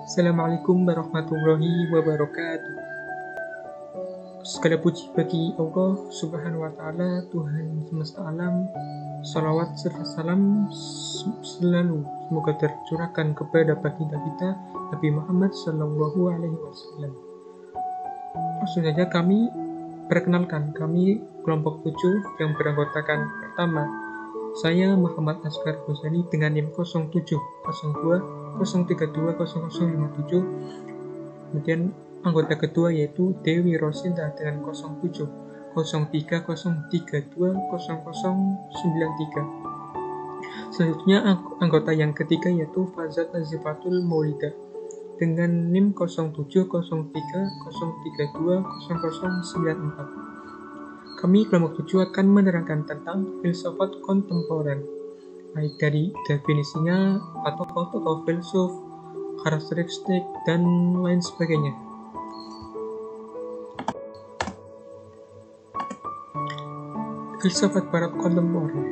Assalamualaikum warahmatullahi wabarakatuh. Segala puji bagi Allah Subhanahu wa Ta'ala, Tuhan semesta alam. Salawat serta salam selalu semoga tercurahkan kepada baginda kita Nabi Muhammad Sallallahu Alaihi Wasallam. Langsung saja kami perkenalkan, kami kelompok 7 yang beranggotakan pertama, saya Muhammad Asghar Ghazali dengan NIM 0702 032 0057. Kemudian anggota kedua yaitu Dewi Rosinda dengan 07 03 032 0093. Selanjutnya anggota yang ketiga yaitu Fazat Nazifatul Maulida dengan NIM 07 03 032 0094. Kami kelompok 7 akan menerangkan tentang filsafat kontemporer, baik dari definisinya, atau filsuf, karakteristik, dan lain sebagainya. Filsafat barat kontemporer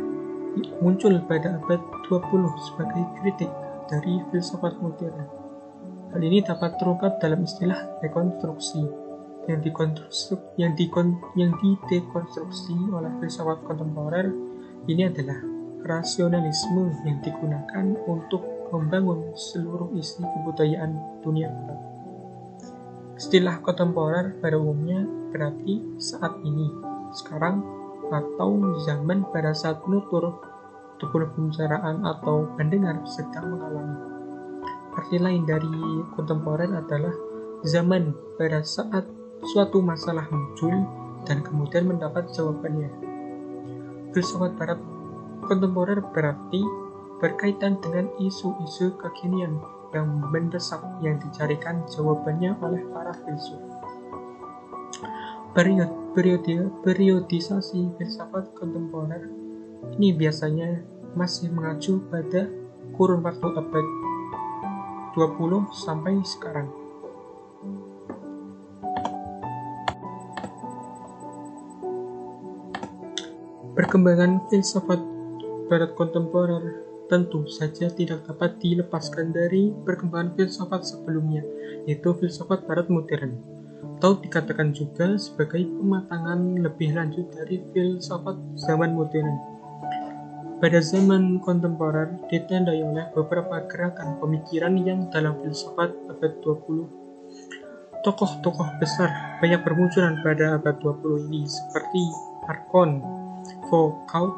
muncul pada abad 20 sebagai kritik dari filsafat modern. Hal ini dapat terungkap dalam istilah dekonstruksi yang didekonstruksi oleh filsafat kontemporer. Ini adalah rasionalisme yang digunakan untuk membangun seluruh isi kebudayaan dunia barat. Istilah kontemporer pada umumnya berarti saat ini, sekarang, atau zaman pada saat penutur ataupun pembicaraan atau pendengar sedang mengalami. Arti lain dari kontemporer adalah zaman pada saat suatu masalah muncul dan kemudian mendapat jawabannya. Filsafat barat kontemporer berarti berkaitan dengan isu-isu kekinian yang mendesak yang dicarikan jawabannya oleh para filsuf. Periodisasi filsafat kontemporer ini biasanya masih mengacu pada kurun waktu abad 20 sampai sekarang. Perkembangan filsafat barat kontemporer tentu saja tidak dapat dilepaskan dari perkembangan filsafat sebelumnya, yaitu filsafat barat modern, atau dikatakan juga sebagai pematangan lebih lanjut dari filsafat zaman modern. Pada zaman kontemporer ditandai oleh beberapa gerakan pemikiran yang dalam filsafat abad 20. Tokoh-tokoh besar banyak bermunculan pada abad 20 ini seperti Arkon, Foucault,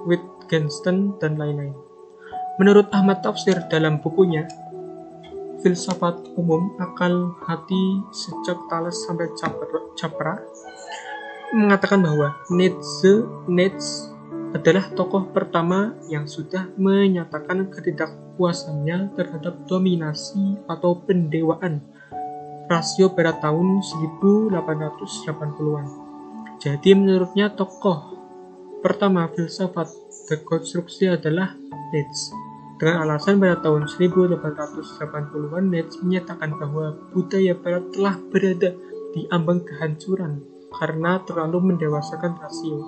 Wittgenstein, dan lain-lain. Menurut Ahmad Tafsir dalam bukunya Filsafat Umum, Akal, Hati, sejak Thales sampai Capra, mengatakan bahwa Nietzsche adalah tokoh pertama yang sudah menyatakan ketidakpuasannya terhadap dominasi atau pendewaan rasio pada tahun 1880-an. Jadi menurutnya tokoh pertama filsafat dekonstruksi adalah Nietzsche. Dengan alasan pada tahun 1880-an Nietzsche menyatakan bahwa budaya barat telah berada di ambang kehancuran karena terlalu mendewasakan rasio.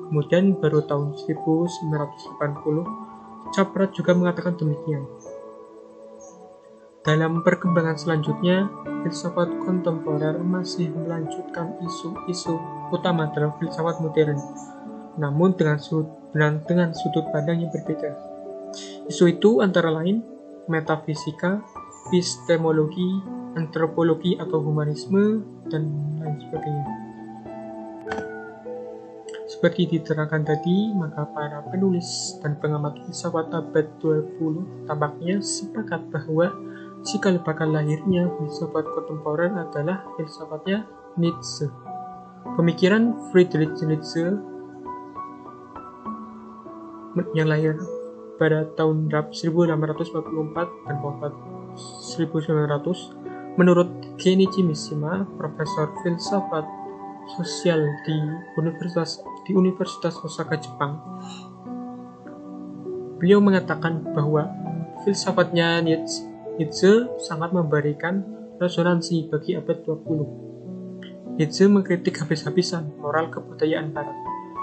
Kemudian baru tahun 1980 Capra juga mengatakan demikian. Dalam perkembangan selanjutnya, filsafat kontemporer masih melanjutkan isu-isu utama dalam filsafat modern, namun dengan sudut pandang yang berbeda. Isu itu antara lain metafisika, epistemologi, antropologi atau humanisme, dan lain sebagainya. Seperti diterangkan tadi, maka para penulis dan pengamat filsafat abad 20 tampaknya sepakat bahwa cikal bakal lahirnya filsafat kontemporer adalah filsafatnya Nietzsche. Pemikiran Friedrich Nietzsche yang lahir pada tahun 1844 dan wafat 1900, menurut Kenichi Mishima, profesor filsafat sosial di Universitas Osaka, Jepang, beliau mengatakan bahwa filsafatnya Nietzsche sangat memberikan resonansi bagi abad 20. Nietzsche mengkritik habis-habisan moral kebudayaan barat.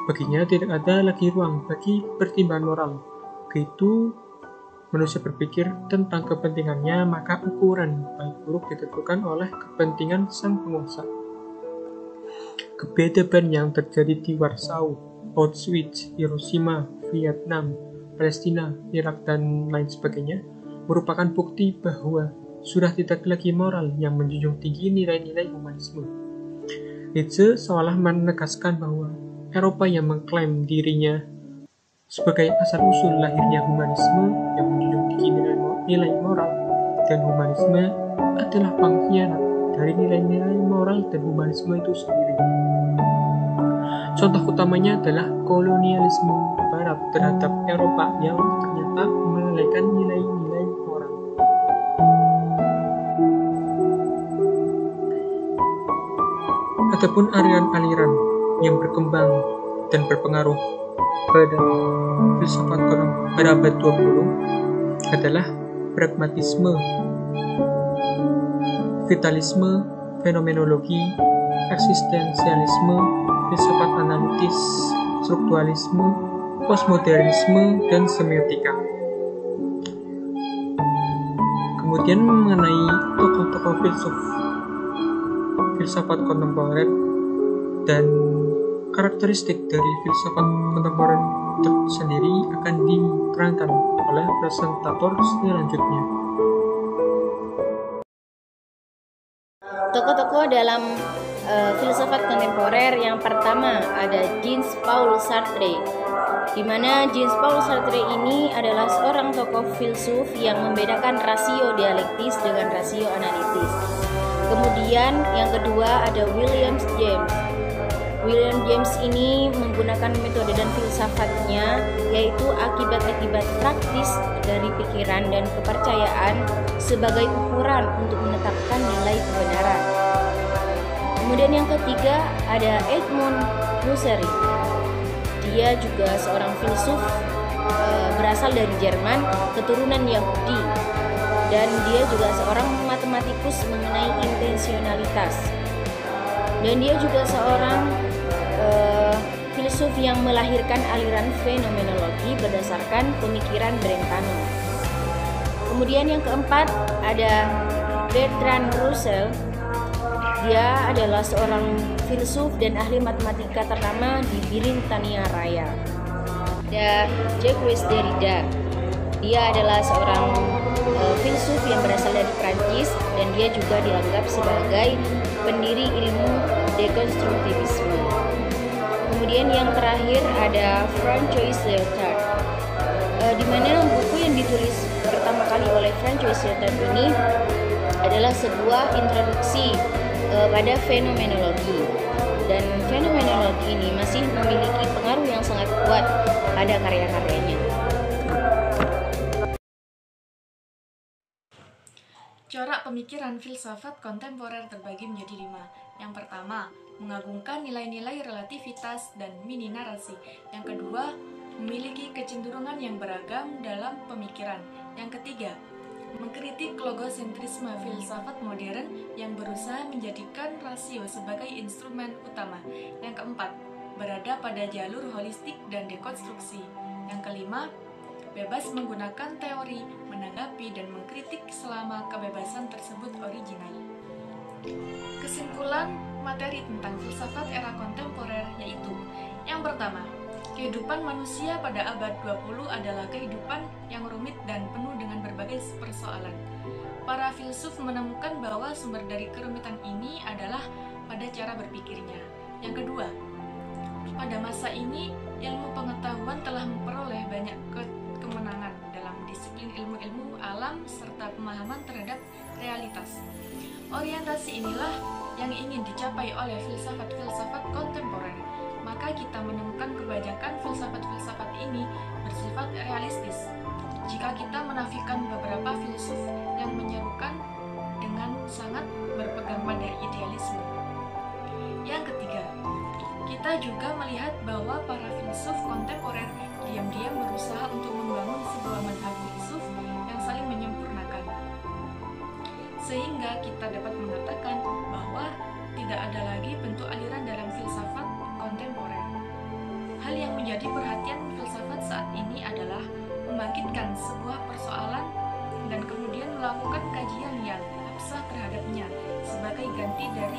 Baginya tidak ada lagi ruang bagi pertimbangan moral. Begitu manusia berpikir tentang kepentingannya, maka ukuran baik buruk ditentukan oleh kepentingan sang penguasa. Kebedaban yang terjadi di Warsaw, Auschwitz, Hiroshima, Vietnam, Palestina, Irak, dan lain sebagainya merupakan bukti bahwa sudah tidak lagi moral yang menjunjung tinggi nilai-nilai humanisme. Nietzsche seolah menegaskan bahwa Eropa yang mengklaim dirinya sebagai asal-usul lahirnya humanisme yang menjunjung tinggi nilai moral dan humanisme adalah pengkhianat dari nilai-nilai moral dan humanisme itu sendiri. Contoh utamanya adalah kolonialisme Barat terhadap Eropa yang ternyata melalaikan nilai-nilai moral. Adapun aliran-aliran yang berkembang dan berpengaruh pada filsafat pada abad 20 adalah pragmatisme, vitalisme, fenomenologi, eksistensialisme, filsafat analitis, strukturalisme, postmodernisme, dan semiotika. Kemudian mengenai tokoh-tokoh filsafat kontemporer dan karakteristik dari filsafat kontemporer sendiri akan diterangkan oleh presentator selanjutnya. Tokoh-tokoh dalam filsafat kontemporer yang pertama ada Jean-Paul Sartre, di mana Jean-Paul Sartre ini adalah seorang tokoh filsuf yang membedakan rasio dialektis dengan rasio analitis. Kemudian yang kedua ada William James. William James ini menggunakan metode dan filsafatnya yaitu akibat-akibat praktis dari pikiran dan kepercayaan sebagai ukuran untuk menetapkan nilai kebenaran. Kemudian yang ketiga ada Edmund Husserl. Dia juga seorang filsuf berasal dari Jerman, keturunan Yahudi, dan dia juga seorang matematikus mengenai intensionalitas. Dan dia juga seorang filsuf yang melahirkan aliran fenomenologi berdasarkan pemikiran Brentano. Kemudian yang keempat ada Bertrand Russell. Dia adalah seorang filsuf dan ahli matematika ternama di Britania Raya. Ada Jacques Derrida. Dia adalah seorang filsuf yang berasal dari Prancis dan dia juga dianggap sebagai pendiri ilmu dekonstruktivisme. Kemudian yang terakhir ada Francois Lyotard, di mana buku yang ditulis pertama kali oleh Francois Lyotard ini adalah sebuah introduksi pada fenomenologi, dan fenomenologi ini masih memiliki pengaruh yang sangat kuat pada karya-karyanya. Corak pemikiran filsafat kontemporer terbagi menjadi 5. Yang pertama, mengagungkan nilai-nilai relativitas dan mini narasi. Yang kedua, memiliki kecenderungan yang beragam dalam pemikiran. Yang ketiga, mengkritik logosentrisme filsafat modern yang berusaha menjadikan rasio sebagai instrumen utama. Yang keempat, berada pada jalur holistik dan dekonstruksi. Yang kelima, bebas menggunakan teori, menanggapi dan mengkritik selama kebebasan tersebut original. Kesimpulan materi tentang filsafat era kontemporer yaitu: yang pertama, kehidupan manusia pada abad 20 adalah kehidupan yang rumit dan penuh dengan berbagai persoalan. Para filsuf menemukan bahwa sumber dari kerumitan ini adalah pada cara berpikirnya. Yang kedua, pada masa ini ilmu pengetahuan telah memperoleh banyak kemenangan dalam disiplin ilmu-ilmu alam serta pemahaman terhadap realitas. Orientasi inilah yang ingin dicapai oleh filsafat-filsafat kontemporer. Maka kita menemukan kebanyakan filsafat-filsafat ini bersifat realistis. Jika kita menafikan beberapa filsuf yang menyerukan dengan sangat berpegang pada idealisme. Yang ketiga, kita juga melihat bahwa para filsuf kontemporer diam-diam berusaha untuk membangun sebuah manhaj filsuf yang saling menyempurnakan. Sehingga kita dapat mengatakan bahwa tidak ada lagi bentuk aliran dalam filsafat kontemporer. Hal yang menjadi perhatian filsafat saat ini adalah membangkitkan sebuah persoalan dan kemudian melakukan kajian yang abstrak terhadapnya sebagai ganti dari